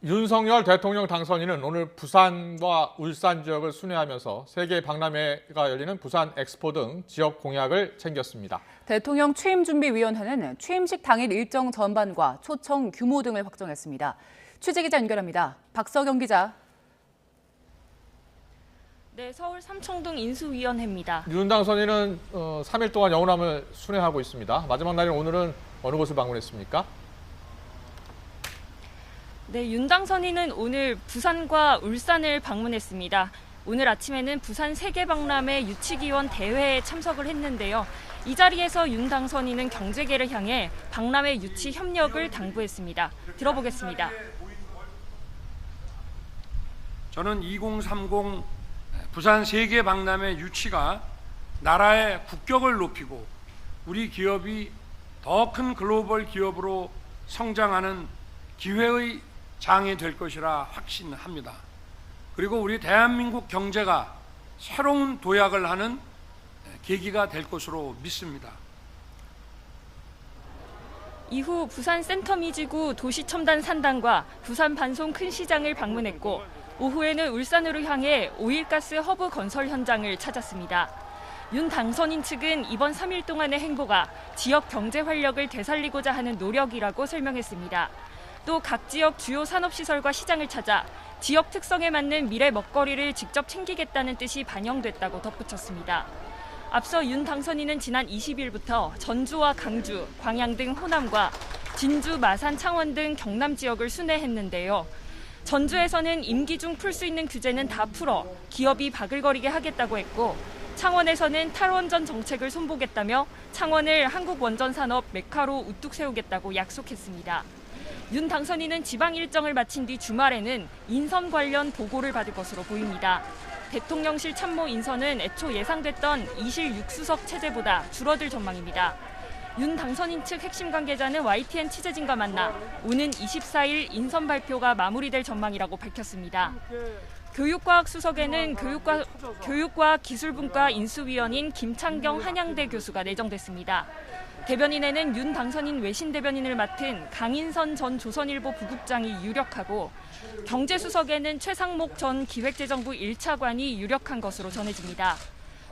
윤석열 대통령 당선인은 오늘 부산과 울산 지역을 순회하면서 세계 박람회가 열리는 부산 엑스포 등 지역 공약을 챙겼습니다. 대통령 취임준비위원회는 취임식 당일 일정 전반과 초청 규모 등을 확정했습니다. 취재기자 연결합니다. 박서경 기자. 네, 서울 삼청동 인수위원회입니다. 윤 당선인은 3일 동안 영호남을 순회하고 있습니다. 마지막 날인 오늘은 어느 곳을 방문했습니까? 네, 윤 당선인은 오늘 부산과 울산을 방문했습니다. 오늘 아침에는 부산 세계박람회 유치기원 대회에 참석을 했는데요. 이 자리에서 윤 당선인은 경제계를 향해 박람회 유치 협력을 당부했습니다. 들어보겠습니다. 저는 2030 부산 세계박람회 유치가 나라의 국격을 높이고 우리 기업이 더 큰 글로벌 기업으로 성장하는 기회의 장이 될 것이라 확신합니다. 그리고 우리 대한민국 경제가 새로운 도약을 하는 계기가 될 것으로 믿습니다. 이후 부산 센터미지구 도시첨단 산단과 부산 반송 큰 시장을 방문했고 오후에는 울산으로 향해 오일가스 허브 건설 현장을 찾았습니다. 윤 당선인 측은 이번 3일 동안의 행보가 지역 경제 활력을 되살리고자 하는 노력이라고 설명했습니다. 또 각 지역 주요 산업시설과 시장을 찾아 지역 특성에 맞는 미래 먹거리를 직접 챙기겠다는 뜻이 반영됐다고 덧붙였습니다. 앞서 윤 당선인은 지난 20일부터 전주와 강주, 광양 등 호남과 진주, 마산, 창원 등 경남 지역을 순회했는데요. 전주에서는 임기 중 풀 수 있는 규제는 다 풀어 기업이 바글거리게 하겠다고 했고 창원에서는 탈원전 정책을 손보겠다며 창원을 한국 원전 산업 메카로 우뚝 세우겠다고 약속했습니다. 윤 당선인은 지방 일정을 마친 뒤 주말에는 인선 관련 보고를 받을 것으로 보입니다. 대통령실 참모 인선은 애초 예상됐던 2실 6수석 체제보다 줄어들 전망입니다. 윤 당선인 측 핵심 관계자는 YTN 취재진과 만나 오는 24일 인선 발표가 마무리될 전망이라고 밝혔습니다. 교육과학 수석에는 교육과학 기술분과 인수위원인 김창경 한양대 교수가 내정됐습니다. 대변인에는 윤 당선인 외신 대변인을 맡은 강인선 전 조선일보 부국장이 유력하고 경제수석에는 최상목 전 기획재정부 1차관이 유력한 것으로 전해집니다.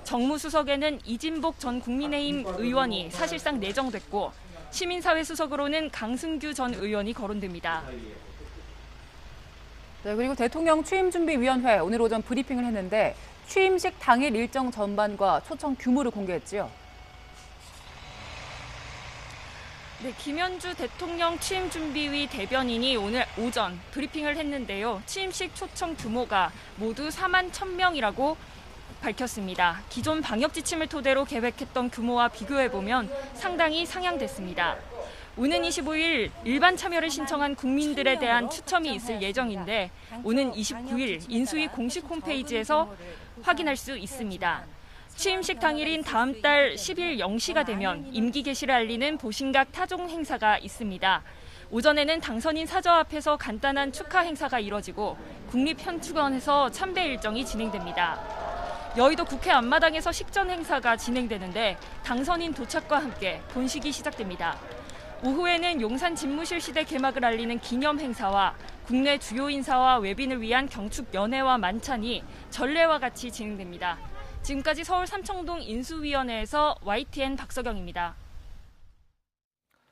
정무수석에는 이진복 전 국민의힘 의원이 사실상 내정됐고 시민사회 수석으로는 강승규 전 의원이 거론됩니다. 네, 그리고 대통령 취임준비위원회 오늘 오전 브리핑을 했는데 취임식 당일 일정 전반과 초청 규모를 공개했지요. 네, 김현주 대통령 취임준비위 대변인이 오늘 오전 브리핑을 했는데요. 취임식 초청 규모가 모두 4만 1,000명이라고 밝혔습니다. 기존 방역 지침을 토대로 계획했던 규모와 비교해보면 상당히 상향됐습니다. 오는 25일 일반 참여를 신청한 국민들에 대한 추첨이 있을 예정인데 오는 29일 인수위 공식 홈페이지에서 확인할 수 있습니다. 취임식 당일인 다음 달 10일 0시가 되면 임기 개시를 알리는 보신각 타종 행사가 있습니다. 오전에는 당선인 사저 앞에서 간단한 축하 행사가 이뤄지고 국립현충원에서 참배 일정이 진행됩니다. 여의도 국회 앞마당에서 식전 행사가 진행되는데 당선인 도착과 함께 본식이 시작됩니다. 오후에는 용산 집무실 시대 개막을 알리는 기념 행사와 국내 주요 인사와 외빈을 위한 경축 연회와 만찬이 전례와 같이 진행됩니다. 지금까지 서울 삼청동 인수위원회에서 YTN 박서경입니다.